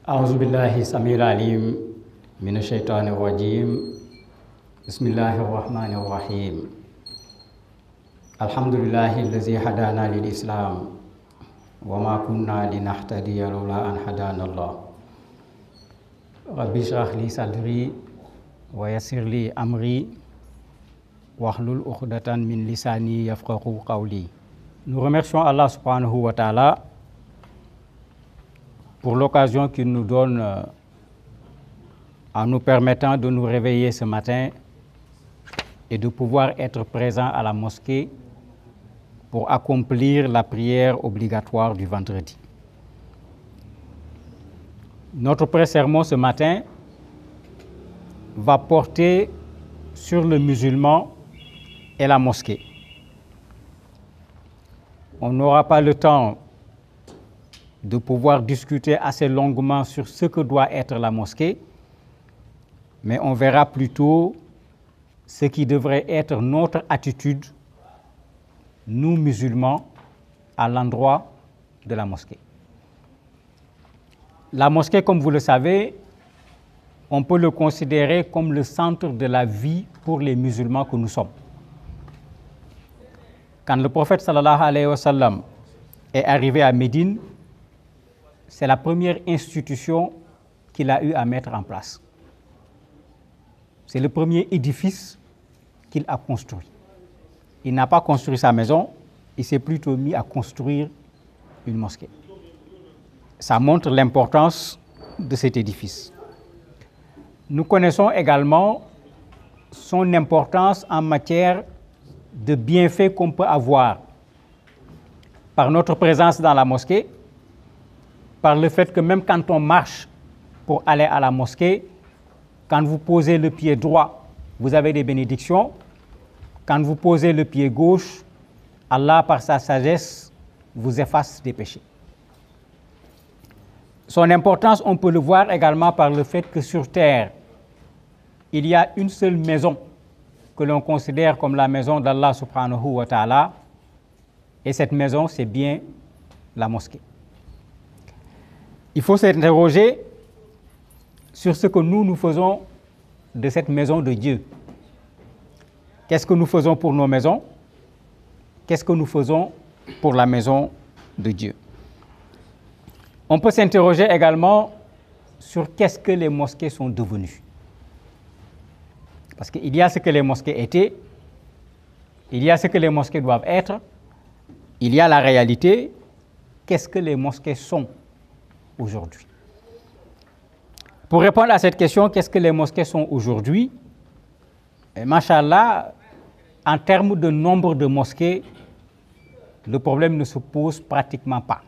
أعوذ بالله السميع العليم من الشيطان الرجيم بسم الله الرحمن الرحيم الحمد لله الذي هدانا للإسلام وما كنا لنهتدي لولا أن هدانا الله رب اشرح لي صدري ويسر لي أمري واحلل عقدة من لساني يفقهوا قولي. Nous remercions Allah subhanahu wa ta'ala pour l'occasion qu'il nous donne en nous permettant de nous réveiller ce matin et de pouvoir être présent à la mosquée pour accomplir la prière obligatoire du vendredi. Notre pré-sermon ce matin va porter sur le musulman et la mosquée. On n'aura pas le temps de pouvoir discuter assez longuement sur ce que doit être la mosquée, mais on verra plutôt ce qui devrait être notre attitude, nous musulmans, à l'endroit de la mosquée. La mosquée, comme vous le savez, on peut le considérer comme le centre de la vie pour les musulmans que nous sommes. Quand le prophète sallallahu alayhi wa sallam est arrivé à Médine, c'est la première institution qu'il a eu à mettre en place. C'est le premier édifice qu'il a construit. Il n'a pas construit sa maison, il s'est plutôt mis à construire une mosquée. Ça montre l'importance de cet édifice. Nous connaissons également son importance en matière de bienfaits qu'on peut avoir par notre présence dans la mosquée, par le fait que même quand on marche pour aller à la mosquée, quand vous posez le pied droit, vous avez des bénédictions. Quand vous posez le pied gauche, Allah, par sa sagesse, vous efface des péchés. Son importance, on peut le voir également par le fait que sur terre, il y a une seule maison que l'on considère comme la maison d'Allah subhanahu wa ta'ala, et cette maison, c'est bien la mosquée. Il faut s'interroger sur ce que nous faisons de cette maison de Dieu. Qu'est-ce que nous faisons pour nos maisons? Qu'est-ce que nous faisons pour la maison de Dieu? On peut s'interroger également sur qu'est-ce que les mosquées sont devenues. Parce qu'il y a ce que les mosquées étaient, il y a ce que les mosquées doivent être, il y a la réalité, qu'est-ce que les mosquées sont aujourd'hui. Pour répondre à cette question, qu'est-ce que les mosquées sont aujourd'hui? Masha'Allah, en termes de nombre de mosquées, le problème ne se pose pratiquement pas.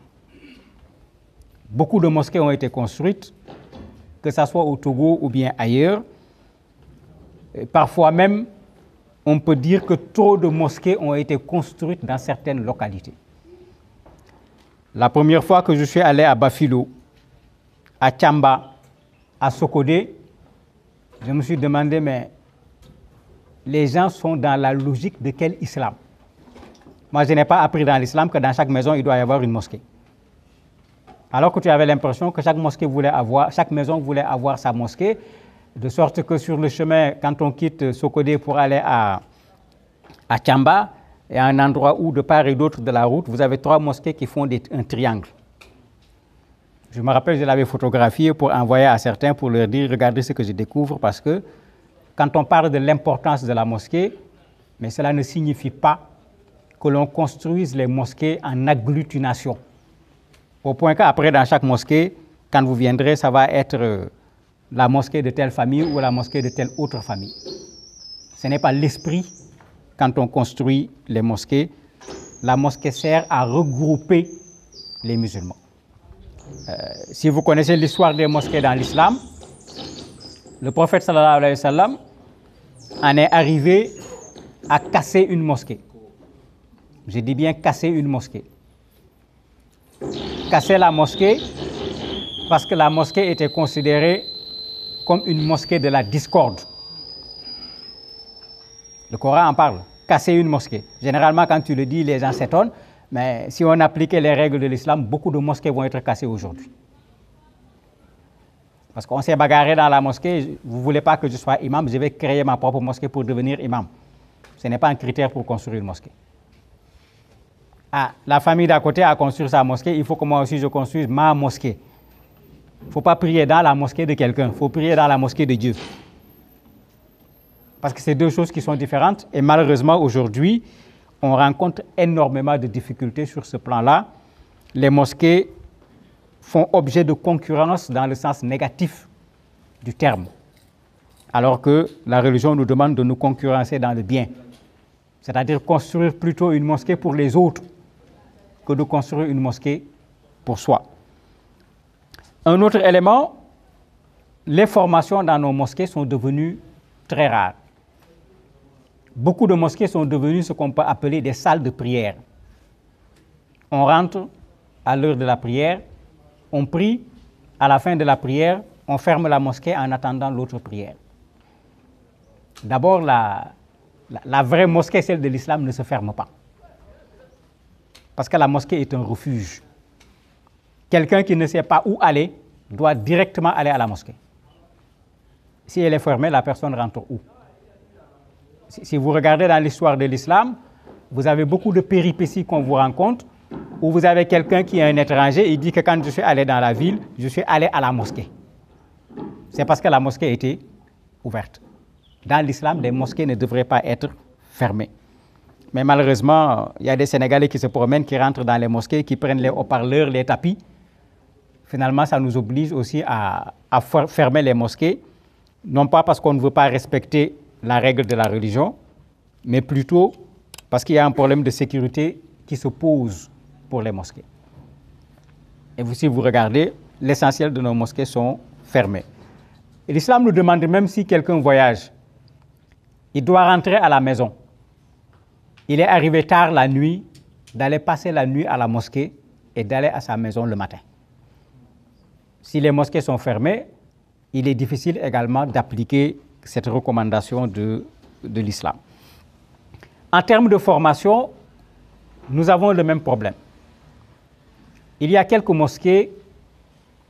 Beaucoup de mosquées ont été construites, que ce soit au Togo ou bien ailleurs. Et parfois même, on peut dire que trop de mosquées ont été construites dans certaines localités. La première fois que je suis allé à Bafilo, à Tchamba, à Sokodé, je me suis demandé, mais les gens sont dans la logique de quel islam? Moi, je n'ai pas appris dans l'islam que dans chaque maison, il doit y avoir une mosquée. Alors que tu avais l'impression que chaque maison voulait avoir sa mosquée, de sorte que sur le chemin, quand on quitte Sokodé pour aller à Tchamba, il y a un endroit où, de part et d'autre de la route, vous avez 3 mosquées qui font un triangle. Je me rappelle, je l'avais photographié pour envoyer à certains pour leur dire, regardez ce que je découvre, parce que quand on parle de l'importance de la mosquée, mais cela ne signifie pas que l'on construise les mosquées en agglutination. Au point qu'après, dans chaque mosquée, quand vous viendrez, ça va être la mosquée de telle famille ou la mosquée de telle autre famille. Ce n'est pas l'esprit quand on construit les mosquées. La mosquée sert à regrouper les musulmans. Si vous connaissez l'histoire des mosquées dans l'islam, le prophète sallallahu alayhi wa sallam en est arrivé à casser une mosquée. Je dis bien casser une mosquée. Casser la mosquée parce que la mosquée était considérée comme une mosquée de la discorde. Le Coran en parle, casser une mosquée. Généralement, quand tu le dis, les gens s'étonnent, mais si on appliquait les règles de l'islam, beaucoup de mosquées vont être cassées aujourd'hui. Parce qu'on s'est bagarré dans la mosquée, vous ne voulez pas que je sois imam, je vais créer ma propre mosquée pour devenir imam. Ce n'est pas un critère pour construire une mosquée. Ah, la famille d'à côté a construit sa mosquée, il faut que moi aussi je construise ma mosquée. Il ne faut pas prier dans la mosquée de quelqu'un, il faut prier dans la mosquée de Dieu. Parce que c'est deux choses qui sont différentes et malheureusement aujourd'hui, on rencontre énormément de difficultés sur ce plan-là. Les mosquées font objet de concurrence dans le sens négatif du terme, alors que la religion nous demande de nous concurrencer dans le bien, c'est-à-dire construire plutôt une mosquée pour les autres que de construire une mosquée pour soi. Un autre élément, les formations dans nos mosquées sont devenues très rares. Beaucoup de mosquées sont devenues ce qu'on peut appeler des salles de prière. On rentre à l'heure de la prière, on prie, à la fin de la prière, on ferme la mosquée en attendant l'autre prière. D'abord, la vraie mosquée, celle de l'islam, ne se ferme pas. Parce que la mosquée est un refuge. Quelqu'un qui ne sait pas où aller doit directement aller à la mosquée. Si elle est fermée, la personne rentre où? Si vous regardez dans l'histoire de l'islam, vous avez beaucoup de péripéties qu'on vous rencontre, où vous avez quelqu'un qui est un étranger, il dit que quand je suis allé dans la ville, je suis allé à la mosquée. C'est parce que la mosquée était ouverte. Dans l'islam, les mosquées ne devraient pas être fermées. Mais malheureusement, il y a des Sénégalais qui se promènent, qui rentrent dans les mosquées, qui prennent les haut-parleurs, les tapis. Finalement, ça nous oblige aussi à fermer les mosquées, non pas parce qu'on ne veut pas respecter la règle de la religion, mais plutôt parce qu'il y a un problème de sécurité qui se pose pour les mosquées. Et si vous regardez, l'essentiel de nos mosquées sont fermées. Et l'islam nous demande, même si quelqu'un voyage, il doit rentrer à la maison. Il est arrivé tard la nuit, d'aller passer la nuit à la mosquée et d'aller à sa maison le matin. Si les mosquées sont fermées, il est difficile également d'appliquer cette recommandation de l'islam. En termes de formation, nous avons le même problème. Il y a quelques mosquées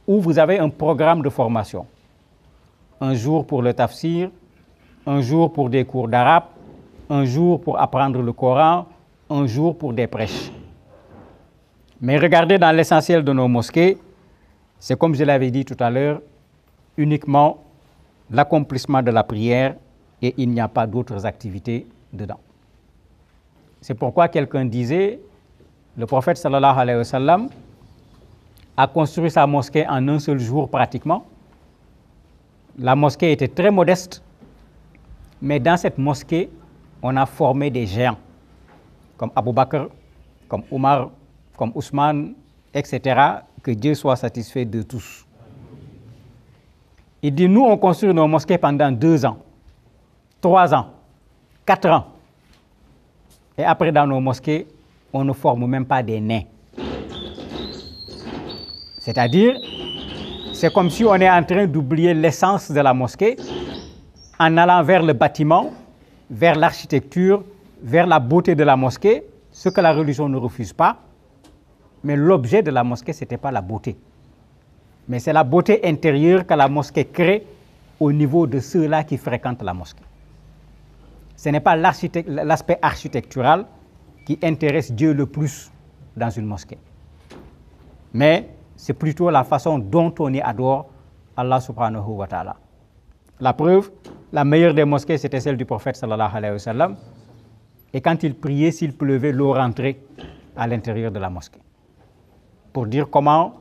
où vous avez un programme de formation. Un jour pour le tafsir, un jour pour des cours d'arabe, un jour pour apprendre le Coran, un jour pour des prêches. Mais regardez dans l'essentiel de nos mosquées, c'est comme je l'avais dit tout à l'heure, uniquement l'accomplissement de la prière et il n'y a pas d'autres activités dedans. C'est pourquoi quelqu'un disait, le prophète sallallahu alayhi wa sallam a construit sa mosquée en un seul jour pratiquement. La mosquée était très modeste, mais dans cette mosquée, on a formé des géants, comme Abu Bakr, comme Omar, comme Ousmane, etc., que Dieu soit satisfait de tous. Il dit, nous, on construit nos mosquées pendant 2 ans, 3 ans, 4 ans. Et après, dans nos mosquées, on ne forme même pas des nains. C'est-à-dire, c'est comme si on est en train d'oublier l'essence de la mosquée en allant vers le bâtiment, vers l'architecture, vers la beauté de la mosquée, ce que la religion ne refuse pas. Mais l'objet de la mosquée, ce n'était pas la beauté. Mais c'est la beauté intérieure que la mosquée crée au niveau de ceux-là qui fréquentent la mosquée. Ce n'est pas l'aspect architectural qui intéresse Dieu le plus dans une mosquée. Mais c'est plutôt la façon dont on y adore Allah subhanahu wa ta'ala. La preuve, la meilleure des mosquées, c'était celle du prophète sallallahu alayhi wa sallam. Et quand il priait, s'il pleuvait, l'eau rentrait à l'intérieur de la mosquée. Pour dire comment,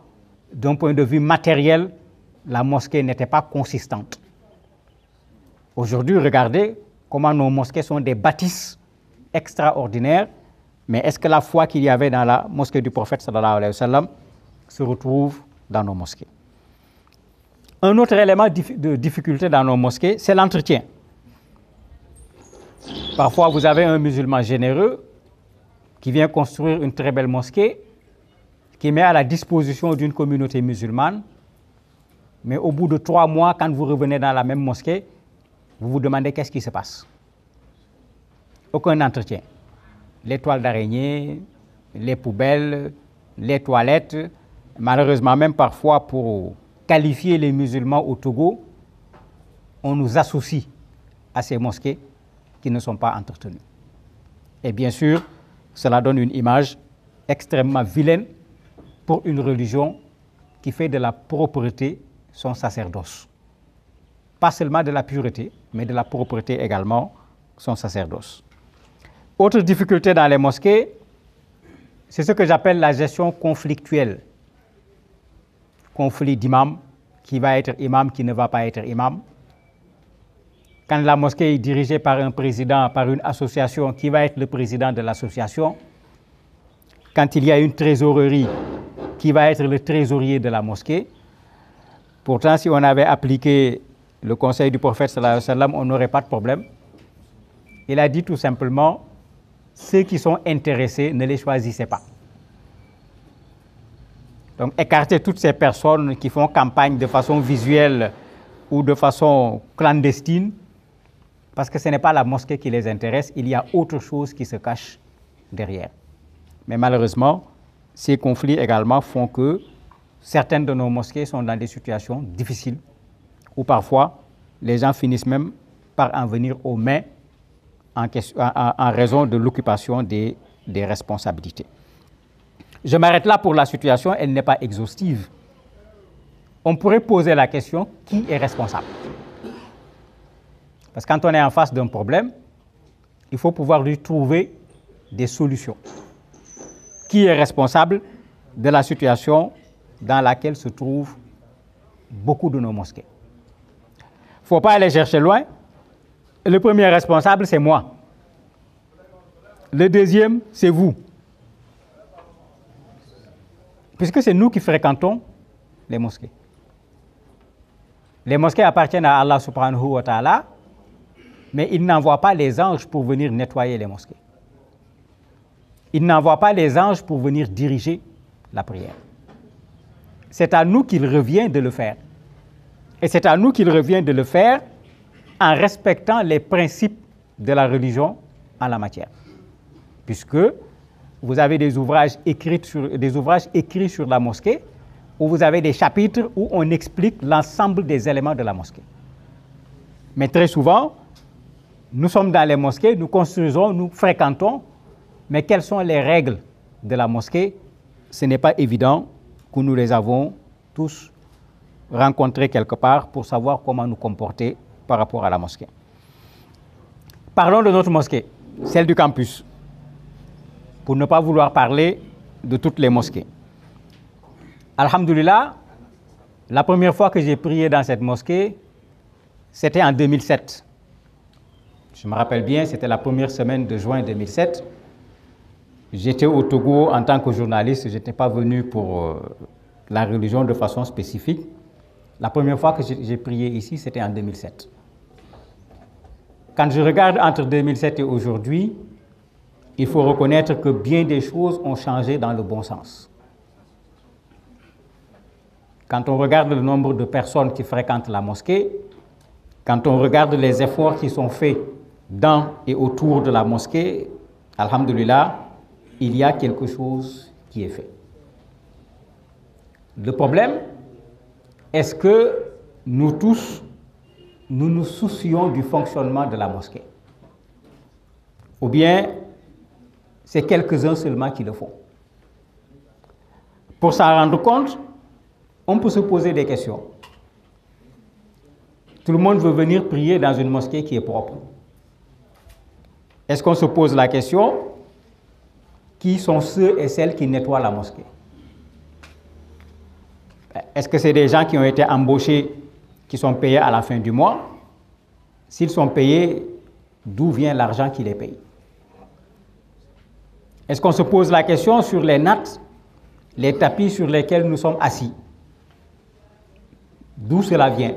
d'un point de vue matériel, la mosquée n'était pas consistante. Aujourd'hui, regardez comment nos mosquées sont des bâtisses extraordinaires, mais est-ce que la foi qu'il y avait dans la mosquée du prophète sallallahu alayhi wa sallam se retrouve dans nos mosquées? Un autre élément de difficulté dans nos mosquées, c'est l'entretien. Parfois, vous avez un musulman généreux qui vient construire une très belle mosquée, qui met à la disposition d'une communauté musulmane, mais au bout de 3 mois, quand vous revenez dans la même mosquée, vous vous demandez qu'est-ce qui se passe. Aucun entretien. Les toiles d'araignée, les poubelles, les toilettes, malheureusement même parfois pour qualifier les musulmans au Togo, on nous associe à ces mosquées qui ne sont pas entretenues. Et bien sûr, cela donne une image extrêmement vilaine pour une religion qui fait de la propreté son sacerdoce. Pas seulement de la pureté, mais de la propreté également son sacerdoce. Autre difficulté dans les mosquées, c'est ce que j'appelle la gestion conflictuelle. Conflit d'imam, qui va être imam, qui ne va pas être imam. Quand la mosquée est dirigée par un président, par une association, qui va être le président de l'association. Quand il y a une trésorerie, qui va être le trésorier de la mosquée. Pourtant, si on avait appliqué le conseil du prophète sallallahu alayhi wa sallam, on n'aurait pas de problème. Il a dit tout simplement, ceux qui sont intéressés, ne les choisissez pas. Donc, écarter toutes ces personnes qui font campagne de façon visuelle ou de façon clandestine, parce que ce n'est pas la mosquée qui les intéresse, il y a autre chose qui se cache derrière. Mais malheureusement, ces conflits également font que certaines de nos mosquées sont dans des situations difficiles, où parfois les gens finissent même par en venir aux mains en raison de l'occupation des responsabilités. Je m'arrête là pour la situation, elle n'est pas exhaustive. On pourrait poser la question, qui est responsable? Parce que quand on est en face d'un problème, il faut pouvoir lui trouver des solutions. Qui est responsable de la situation dans laquelle se trouvent beaucoup de nos mosquées? Il ne faut pas aller chercher loin. Le premier responsable, c'est moi. Le deuxième, c'est vous. Puisque c'est nous qui fréquentons les mosquées. Les mosquées appartiennent à Allah subhanahu wa ta'ala, mais il n'envoie pas les anges pour venir nettoyer les mosquées. Il n'envoie pas les anges pour venir diriger la prière. C'est à nous qu'il revient de le faire. Et c'est à nous qu'il revient de le faire en respectant les principes de la religion en la matière. Puisque vous avez des ouvrages écrits sur la mosquée, où vous avez des chapitres où on explique l'ensemble des éléments de la mosquée. Mais très souvent, nous sommes dans les mosquées, nous construisons, nous fréquentons, mais quelles sont les règles de la mosquée? Ce n'est pas évident que nous les avons tous rencontrés quelque part pour savoir comment nous comporter par rapport à la mosquée. Parlons de notre mosquée, celle du campus, pour ne pas vouloir parler de toutes les mosquées. Alhamdulillah, la première fois que j'ai prié dans cette mosquée, c'était en 2007. Je me rappelle bien, c'était la première semaine de juin 2007. J'étais au Togo en tant que journaliste, je n'étais pas venu pour la religion de façon spécifique. La première fois que j'ai prié ici, c'était en 2007. Quand je regarde entre 2007 et aujourd'hui, il faut reconnaître que bien des choses ont changé dans le bon sens. Quand on regarde le nombre de personnes qui fréquentent la mosquée, quand on regarde les efforts qui sont faits dans et autour de la mosquée, alhamdulillah, il y a quelque chose qui est fait. Le problème, est-ce que nous tous, nous nous soucions du fonctionnement de la mosquée? Ou bien, c'est quelques-uns seulement qui le font? Pour s'en rendre compte, on peut se poser des questions. Tout le monde veut venir prier dans une mosquée qui est propre. Est-ce qu'on se pose la question, qui sont ceux et celles qui nettoient la mosquée? Est-ce que c'est des gens qui ont été embauchés, qui sont payés à la fin du mois? S'ils sont payés, d'où vient l'argent qui les paye? Est-ce qu'on se pose la question sur les nattes, les tapis sur lesquels nous sommes assis? D'où cela vient?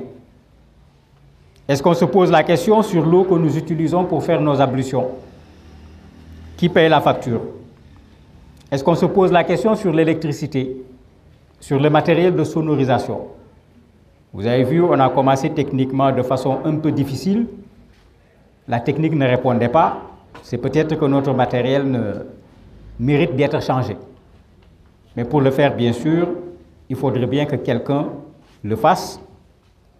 Est-ce qu'on se pose la question sur l'eau que nous utilisons pour faire nos ablutions? Qui paye la facture? Est-ce qu'on se pose la question sur l'électricité, sur le matériel de sonorisation? Vous avez vu, on a commencé techniquement de façon un peu difficile. La technique ne répondait pas. C'est peut-être que notre matériel mérite d'être changé. Mais pour le faire, bien sûr, il faudrait bien que quelqu'un le fasse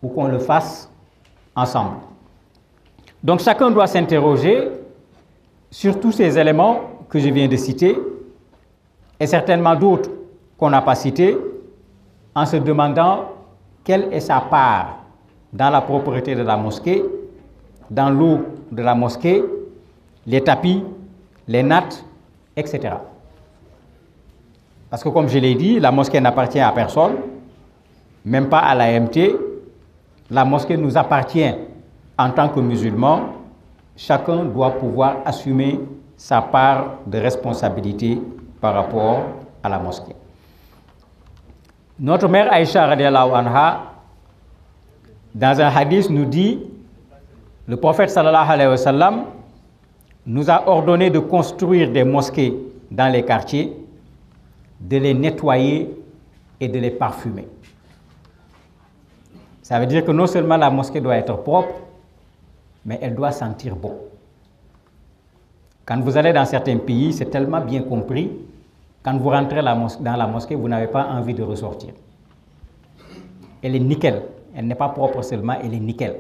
ou qu'on le fasse ensemble. Donc chacun doit s'interroger sur tous ces éléments que je viens de citer et certainement d'autres qu'on n'a pas cités en se demandant quelle est sa part dans la propreté de la mosquée, dans l'eau de la mosquée, les tapis, les nattes, etc. Parce que comme je l'ai dit, la mosquée n'appartient à personne, même pas à l'AMT. La mosquée nous appartient en tant que musulmans. Chacun doit pouvoir assumer sa part de responsabilité par rapport à la mosquée. Notre mère Aïcha radiallahu anha, dans un hadith, nous dit, le prophète sallallahu alayhi wa sallam nous a ordonné de construire des mosquées dans les quartiers, de les nettoyer et de les parfumer. Ça veut dire que non seulement la mosquée doit être propre, mais elle doit sentir bon. Quand vous allez dans certains pays, c'est tellement bien compris, quand vous rentrez dans la mosquée, vous n'avez pas envie de ressortir. Elle est nickel. Elle n'est pas propre seulement, elle est nickel.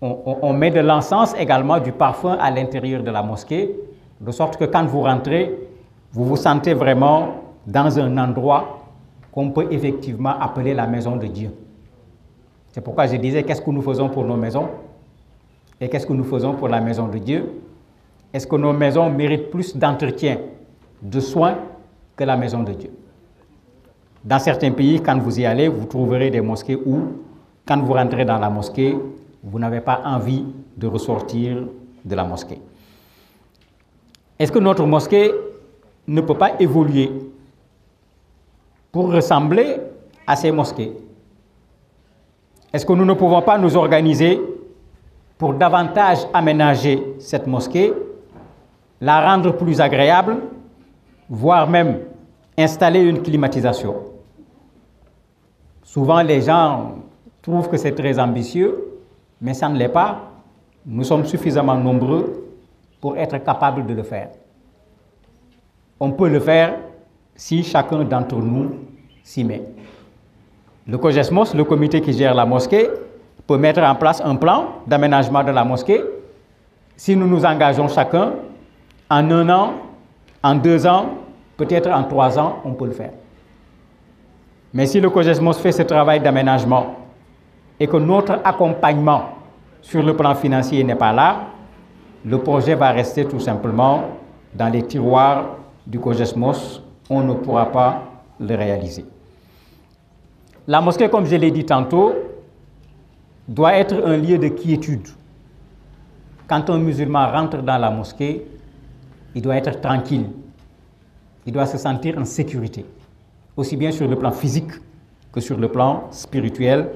On met de l'encens également, du parfum à l'intérieur de la mosquée, de sorte que quand vous rentrez, vous vous sentez vraiment dans un endroit qu'on peut effectivement appeler la maison de Dieu. C'est pourquoi je disais, qu'est-ce que nous faisons pour nos maisons et qu'est-ce que nous faisons pour la maison de Dieu? Est-ce que nos maisons méritent plus d'entretien, de soins que la maison de Dieu? Dans certains pays, quand vous y allez, vous trouverez des mosquées où, quand vous rentrez dans la mosquée, vous n'avez pas envie de ressortir de la mosquée. Est-ce que notre mosquée ne peut pas évoluer pour ressembler à ces mosquées? Est-ce que nous ne pouvons pas nous organiser pour davantage aménager cette mosquée, la rendre plus agréable, voire même installer une climatisation? Souvent, les gens trouvent que c'est très ambitieux, mais ça ne l'est pas. Nous sommes suffisamment nombreux pour être capables de le faire. On peut le faire si chacun d'entre nous s'y met. Le COGESMOS, le comité qui gère la mosquée, peut mettre en place un plan d'aménagement de la mosquée. Si nous nous engageons chacun, en 1 an, en 2 ans, peut-être en 3 ans, on peut le faire. Mais si le COGESMOS fait ce travail d'aménagement et que notre accompagnement sur le plan financier n'est pas là, le projet va rester tout simplement dans les tiroirs du COGESMOS. On ne pourra pas le réaliser. La mosquée, comme je l'ai dit tantôt, doit être un lieu de quiétude. Quand un musulman rentre dans la mosquée, il doit être tranquille. Il doit se sentir en sécurité, aussi bien sur le plan physique que sur le plan spirituel.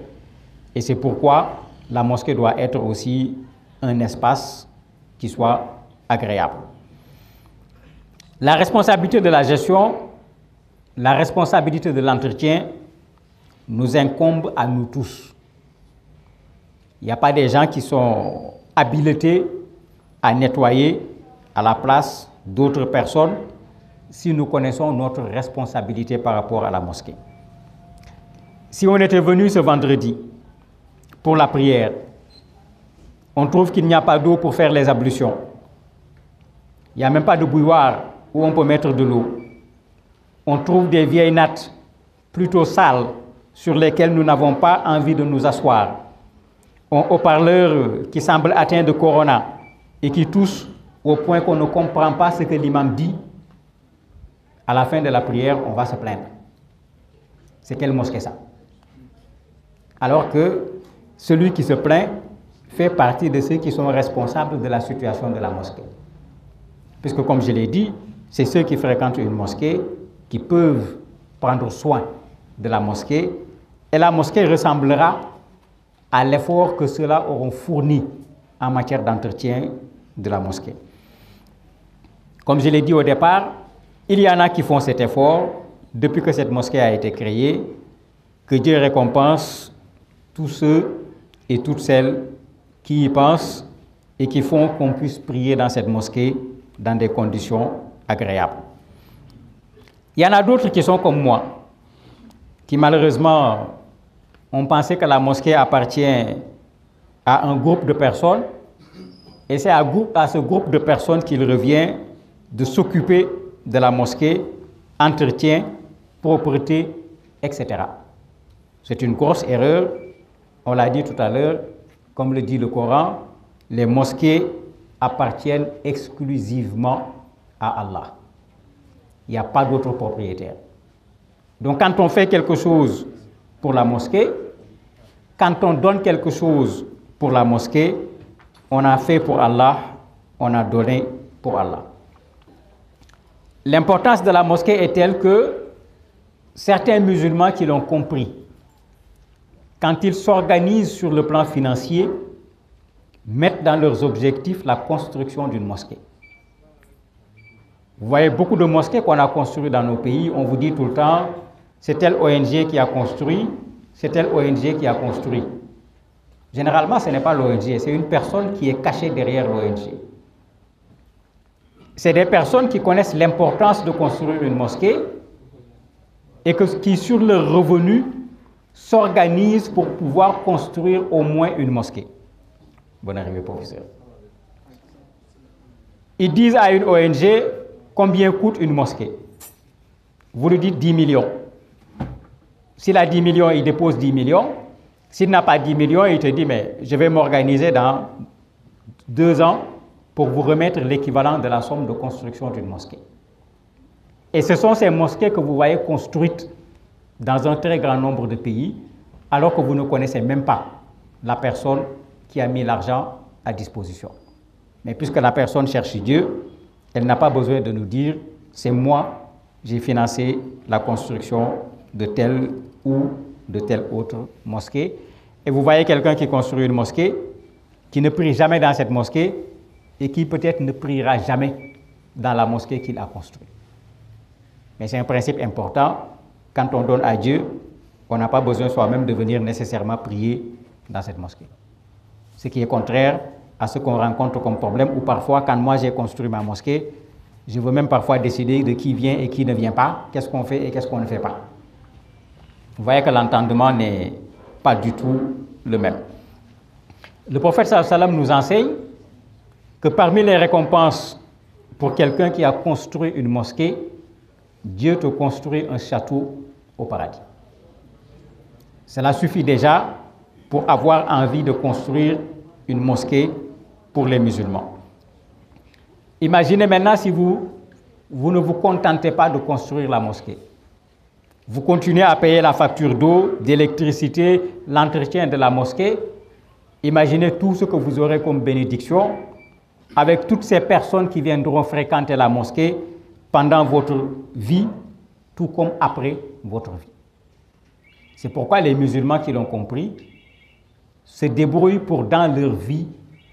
Et c'est pourquoi la mosquée doit être aussi un espace qui soit agréable. La responsabilité de la gestion, la responsabilité de l'entretien nous incombe à nous tous. Il n'y a pas des gens qui sont habilités à nettoyer à la place d'autres personnes si nous connaissons notre responsabilité par rapport à la mosquée. Si on était venu ce vendredi pour la prière, on trouve qu'il n'y a pas d'eau pour faire les ablutions. Il n'y a même pas de bouilloire où on peut mettre de l'eau. On trouve des vieilles nattes plutôt sales sur lesquelles nous n'avons pas envie de nous asseoir. Un haut-parleur qui semble atteint de corona et qui tousse au point qu'on ne comprend pas ce que l'imam dit. À la fin de la prière, on va se plaindre. C'est quelle mosquée ça? Alors que celui qui se plaint fait partie de ceux qui sont responsables de la situation de la mosquée. Puisque comme je l'ai dit, c'est ceux qui fréquentent une mosquée qui peuvent prendre soin de la mosquée, et la mosquée ressemblera à l'effort que ceux-là auront fourni en matière d'entretien de la mosquée. Comme je l'ai dit au départ, il y en a qui font cet effort depuis que cette mosquée a été créée. Que Dieu récompense tous ceux et toutes celles qui y pensent et qui font qu'on puisse prier dans cette mosquée dans des conditions agréables. Il y en a d'autres qui sont comme moi, qui malheureusement ont pensé que la mosquée appartient à un groupe de personnes, et c'est à ce groupe de personnes qu'il revient de s'occuper de la mosquée, entretien, propreté, etc. C'est une grosse erreur. On l'a dit tout à l'heure, comme le dit le Coran, les mosquées appartiennent exclusivement à Allah. Il n'y a pas d'autre propriétaire. Donc quand on fait quelque chose pour la mosquée, quand on donne quelque chose pour la mosquée, on a fait pour Allah, on a donné pour Allah. L'importance de la mosquée est telle que certains musulmans qui l'ont compris, quand ils s'organisent sur le plan financier, mettent dans leurs objectifs la construction d'une mosquée. Vous voyez beaucoup de mosquées qu'on a construites dans nos pays, on vous dit tout le temps, c'est telle ONG qui a construit, c'est telle ONG qui a construit. Généralement, ce n'est pas l'ONG, c'est une personne qui est cachée derrière l'ONG. C'est des personnes qui connaissent l'importance de construire une mosquée et qui, sur leurs revenus, s'organisent pour pouvoir construire au moins une mosquée. Bonne arrivée, professeur. Ils disent à une ONG combien coûte une mosquée. Vous lui dites 10 millions. S'il a 10 millions, il dépose 10 millions. S'il n'a pas 10 millions, il te dit, mais je vais m'organiser dans 2 ans pour vous remettre l'équivalent de la somme de construction d'une mosquée. Et ce sont ces mosquées que vous voyez construites dans un très grand nombre de pays, alors que vous ne connaissez même pas la personne qui a mis l'argent à disposition. Mais puisque la personne cherche Dieu, elle n'a pas besoin de nous dire, c'est moi, j'ai financé la construction de telle ou de telle autre mosquée. Et vous voyez quelqu'un qui construit une mosquée, qui ne prie jamais dans cette mosquée, et qui peut-être ne priera jamais dans la mosquée qu'il a construite. Mais c'est un principe important. Quand on donne à Dieu, on n'a pas besoin soi-même de venir nécessairement prier dans cette mosquée. Ce qui est contraire à ce qu'on rencontre comme problème, où parfois, quand moi j'ai construit ma mosquée, je veux même parfois décider de qui vient et qui ne vient pas, qu'est-ce qu'on fait et qu'est-ce qu'on ne fait pas. Vous voyez que l'entendement n'est pas du tout le même. Le prophète sallallahu alayhi wa sallam nous enseigne que parmi les récompenses pour quelqu'un qui a construit une mosquée, Dieu te construit un château au paradis. Cela suffit déjà pour avoir envie de construire une mosquée pour les musulmans. Imaginez maintenant si vous ne vous contentez pas de construire la mosquée. Vous continuez à payer la facture d'eau, d'électricité, l'entretien de la mosquée. Imaginez tout ce que vous aurez comme bénédiction avec toutes ces personnes qui viendront fréquenter la mosquée pendant votre vie, tout comme après votre vie. C'est pourquoi les musulmans qui l'ont compris se débrouillent pour, dans leur vie,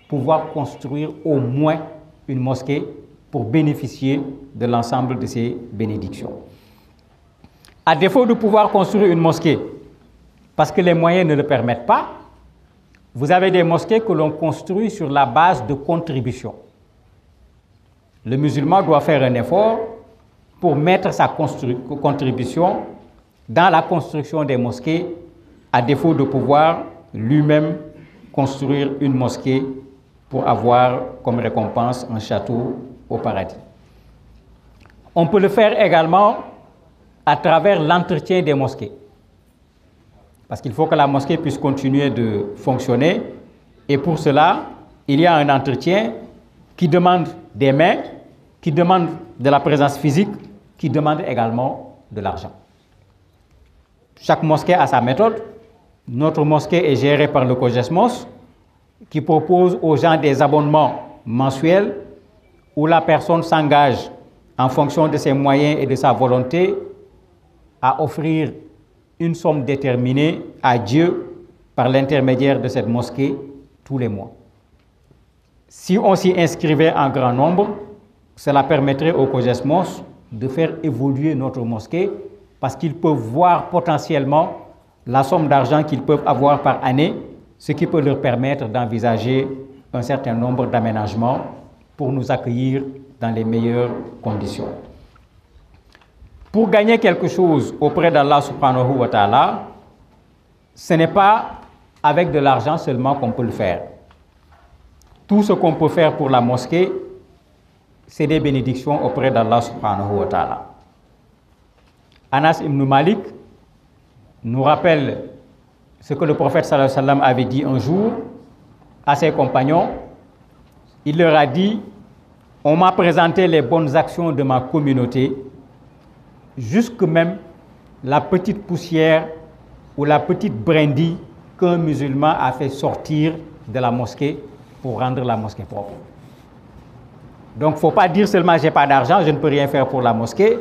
pouvoir construire au moins une mosquée pour bénéficier de l'ensemble de ces bénédictions. À défaut de pouvoir construire une mosquée, parce que les moyens ne le permettent pas, vous avez des mosquées que l'on construit sur la base de contribution. Le musulman doit faire un effort pour mettre sa contribution dans la construction des mosquées, à défaut de pouvoir lui-même construire une mosquée pour avoir comme récompense un château au paradis. On peut le faire également à travers l'entretien des mosquées. Parce qu'il faut que la mosquée puisse continuer de fonctionner. Et pour cela, il y a un entretien qui demande des mains, qui demande de la présence physique, qui demande également de l'argent. Chaque mosquée a sa méthode. Notre mosquée est gérée par le COGESMOS, qui propose aux gens des abonnements mensuels où la personne s'engage en fonction de ses moyens et de sa volonté à offrir une somme déterminée à Dieu par l'intermédiaire de cette mosquée tous les mois. Si on s'y inscrivait en grand nombre, cela permettrait au COGESMOS de faire évoluer notre mosquée parce qu'ils peuvent voir potentiellement la somme d'argent qu'ils peuvent avoir par année, ce qui peut leur permettre d'envisager un certain nombre d'aménagements pour nous accueillir dans les meilleures conditions. Pour gagner quelque chose auprès d'Allah subhanahu wa ta'ala, ce n'est pas avec de l'argent seulement qu'on peut le faire. Tout ce qu'on peut faire pour la mosquée, c'est des bénédictions auprès d'Allah subhanahu wa ta'ala. Anas ibn Malik nous rappelle ce que le prophète sallallahu alayhi wa sallam avait dit un jour à ses compagnons. Il leur a dit: on m'a présenté les bonnes actions de ma communauté, jusque même la petite poussière ou la petite brindille qu'un musulman a fait sortir de la mosquée pour rendre la mosquée propre. Donc, il ne faut pas dire seulement j'ai pas d'argent, je ne peux rien faire pour la mosquée.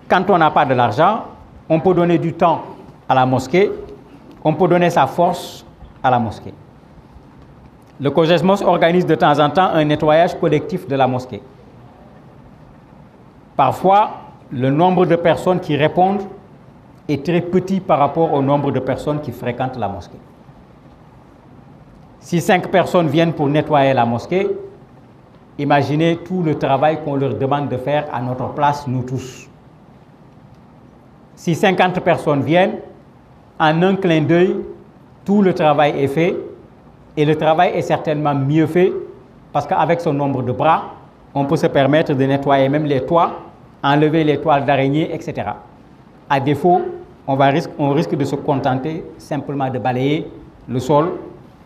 Quand on n'a pas de l'argent, on peut donner du temps à la mosquée, on peut donner sa force à la mosquée. Le COJESMOS organise de temps en temps un nettoyage collectif de la mosquée. Parfois, le nombre de personnes qui répondent est très petit par rapport au nombre de personnes qui fréquentent la mosquée. Si 5 personnes viennent pour nettoyer la mosquée, imaginez tout le travail qu'on leur demande de faire à notre place, nous tous. Si 50 personnes viennent, en un clin d'œil, tout le travail est fait, et le travail est certainement mieux fait parce qu'avec ce nombre de bras, on peut se permettre de nettoyer même les toits, enlever les toiles d'araignée, etc. À défaut, on risque de se contenter simplement de balayer le sol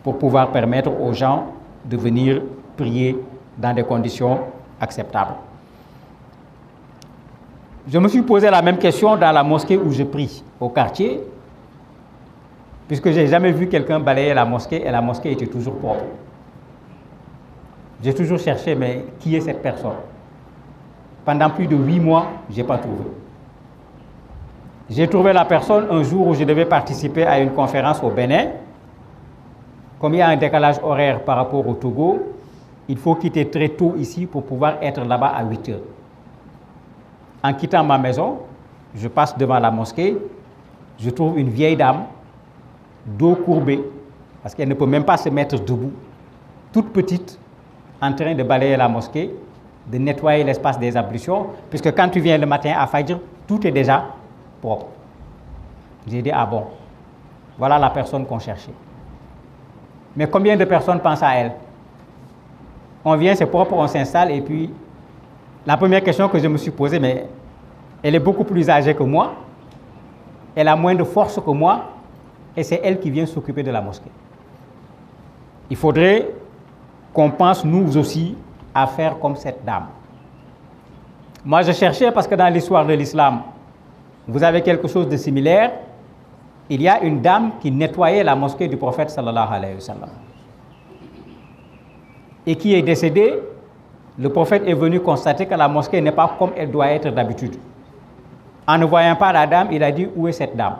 pour pouvoir permettre aux gens de venir prier dans des conditions acceptables. Je me suis posé la même question dans la mosquée où je prie, au quartier, puisque je n'ai jamais vu quelqu'un balayer la mosquée et la mosquée était toujours propre. J'ai toujours cherché, mais qui est cette personne? Pendant plus de 8 mois, je n'ai pas trouvé. J'ai trouvé la personne un jour où je devais participer à une conférence au Bénin. Comme il y a un décalage horaire par rapport au Togo, il faut quitter très tôt ici pour pouvoir être là-bas à 8 heures. En quittant ma maison, je passe devant la mosquée, je trouve une vieille dame, dos courbé, parce qu'elle ne peut même pas se mettre debout, toute petite, en train de balayer la mosquée, de nettoyer l'espace des ablutions, puisque quand tu viens le matin à Fajr, tout est déjà propre. J'ai dit, ah bon, voilà la personne qu'on cherchait. Mais combien de personnes pensent à elle? On vient, c'est propre, on s'installe, et puis la première question que je me suis posée, mais elle est beaucoup plus âgée que moi, elle a moins de force que moi, et c'est elle qui vient s'occuper de la mosquée. Il faudrait qu'on pense, nous aussi, à faire comme cette dame. Moi, je cherchais parce que dans l'histoire de l'islam, vous avez quelque chose de similaire. Il y a une dame qui nettoyait la mosquée du prophète sallallahu alayhi wa sallam. Et qui est décédée. Le prophète est venu constater que la mosquée n'est pas comme elle doit être d'habitude. En ne voyant pas la dame, il a dit, où est cette dame?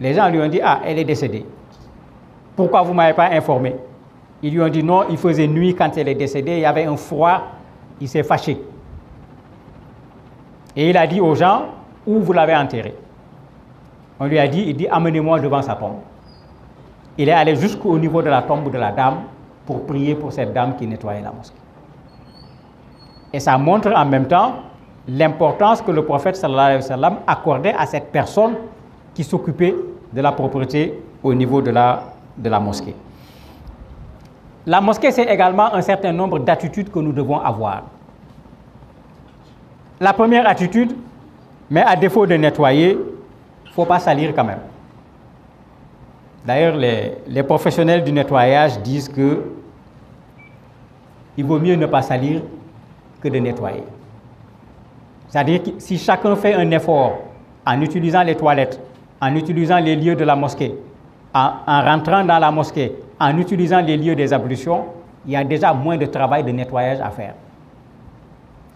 Les gens lui ont dit, ah, elle est décédée. Pourquoi vous ne m'avez pas informé? Ils lui ont dit, non, il faisait nuit quand elle est décédée, il y avait un froid, il s'est fâché. Et il a dit aux gens, où vous l'avez enterrée? On lui a dit, il dit, amenez-moi devant sa tombe. Il est allé jusqu'au niveau de la tombe de la dame pour prier pour cette dame qui nettoyait la mosquée. Et ça montre en même temps l'importance que le prophète sallallahu alayhi wa sallam accordait à cette personne qui s'occupait de la propreté au niveau de la mosquée. La mosquée, c'est également un certain nombre d'attitudes que nous devons avoir. La première attitude, mais à défaut de nettoyer, il ne faut pas salir quand même. D'ailleurs, les professionnels du nettoyage disent qu'il vaut mieux ne pas salir que de nettoyer. C'est-à-dire que si chacun fait un effort en utilisant les toilettes, en utilisant les lieux de la mosquée, en rentrant dans la mosquée, en utilisant les lieux des ablutions, il y a déjà moins de travail de nettoyage à faire.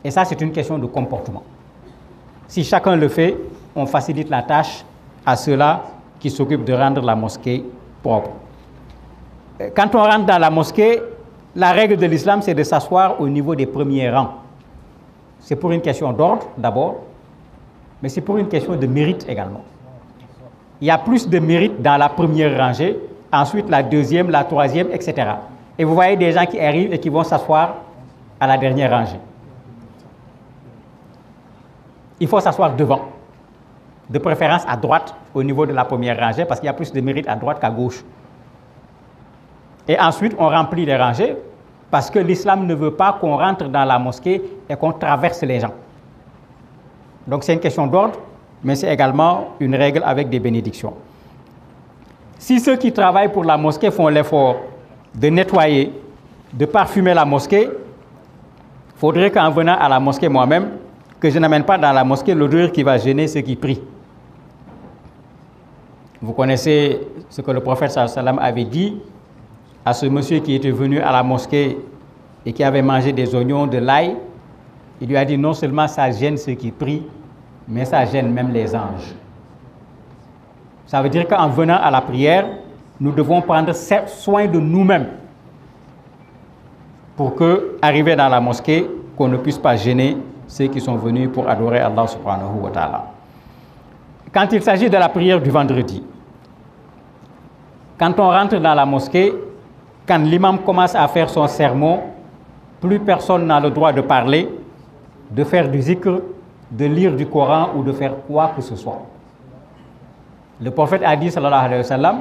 Et ça, c'est une question de comportement. Si chacun le fait, on facilite la tâche à ceux-là qui s'occupent de rendre la mosquée propre. Quand on rentre dans la mosquée, la règle de l'islam, c'est de s'asseoir au niveau des premiers rangs. C'est pour une question d'ordre, d'abord, mais c'est pour une question de mérite également. Il y a plus de mérite dans la première rangée, ensuite la deuxième, la troisième, etc. Et vous voyez des gens qui arrivent et qui vont s'asseoir à la dernière rangée. il faut s'asseoir devant, de préférence à droite, au niveau de la première rangée, parce qu'il y a plus de mérite à droite qu'à gauche. Et ensuite, on remplit les rangées, parce que l'islam ne veut pas qu'on rentre dans la mosquée et qu'on traverse les gens. Donc c'est une question d'ordre, mais c'est également une règle avec des bénédictions. Si ceux qui travaillent pour la mosquée font l'effort de nettoyer, de parfumer la mosquée, il faudrait qu'en venant à la mosquée moi-même, que je n'amène pas dans la mosquée l'odeur qui va gêner ceux qui prient. Vous connaissez ce que le prophète sallallahu alayhi wa sallam avait dit à ce monsieur qui était venu à la mosquée et qui avait mangé des oignons, de l'ail. Il lui a dit non seulement ça gêne ceux qui prient, mais ça gêne même les anges. Ça veut dire qu'en venant à la prière, nous devons prendre soin de nous-mêmes pour que, arriver dans la mosquée, qu'on ne puisse pas gêner ceux qui sont venus pour adorer Allah subhanahu wa ta'ala. Quand il s'agit de la prière du vendredi, quand on rentre dans la mosquée, quand l'imam commence à faire son sermon, plus personne n'a le droit de parler, de faire du zikr, de lire du Coran ou de faire quoi que ce soit. Le prophète a dit, sallallahu alayhi wa sallam,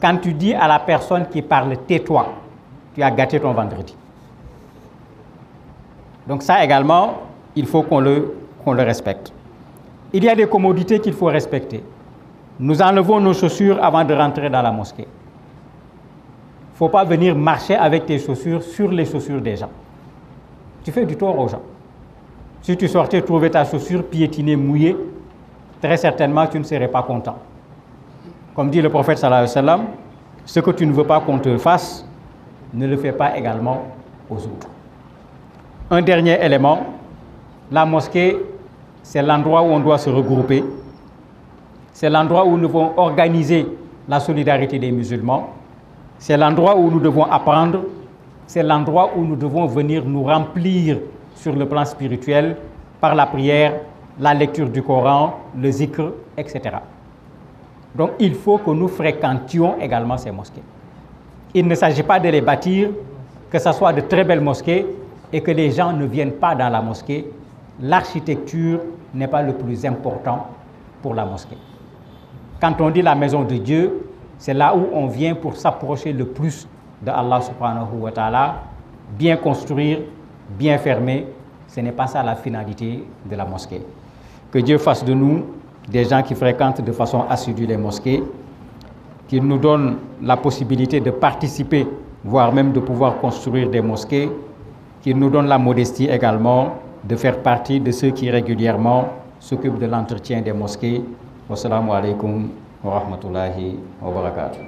quand tu dis à la personne qui parle, tais-toi, tu as gâté ton vendredi. Donc ça également, il faut qu'on le respecte. Il y a des commodités qu'il faut respecter. Nous enlevons nos chaussures avant de rentrer dans la mosquée. Il ne faut pas venir marcher avec tes chaussures sur les chaussures des gens. Tu fais du tort aux gens. Si tu sortais trouver ta chaussure piétinée, mouillée, très certainement tu ne serais pas content. Comme dit le prophète sallallahu alayhi wa sallam, ce que tu ne veux pas qu'on te fasse, ne le fais pas également aux autres. Un dernier élément, la mosquée, c'est l'endroit où on doit se regrouper. C'est l'endroit où nous devons organiser la solidarité des musulmans. C'est l'endroit où nous devons apprendre. C'est l'endroit où nous devons venir nous remplir sur le plan spirituel par la prière, la lecture du Coran, le zikr, etc. Donc il faut que nous fréquentions également ces mosquées. Il ne s'agit pas de les bâtir, que ce soit de très belles mosquées et que les gens ne viennent pas dans la mosquée. L'architecture n'est pas le plus important pour la mosquée. Quand on dit la maison de Dieu, c'est là où on vient pour s'approcher le plus de Allah subhanahu wa ta'ala. Bien construire, bien fermer, ce n'est pas ça la finalité de la mosquée. Que Dieu fasse de nous des gens qui fréquentent de façon assidue les mosquées, qu'il nous donne la possibilité de participer, voire même de pouvoir construire des mosquées, qu'il nous donne la modestie également de faire partie de ceux qui régulièrement s'occupent de l'entretien des mosquées. Wassalamu alaikum wa rahmatullahi wa barakatuh.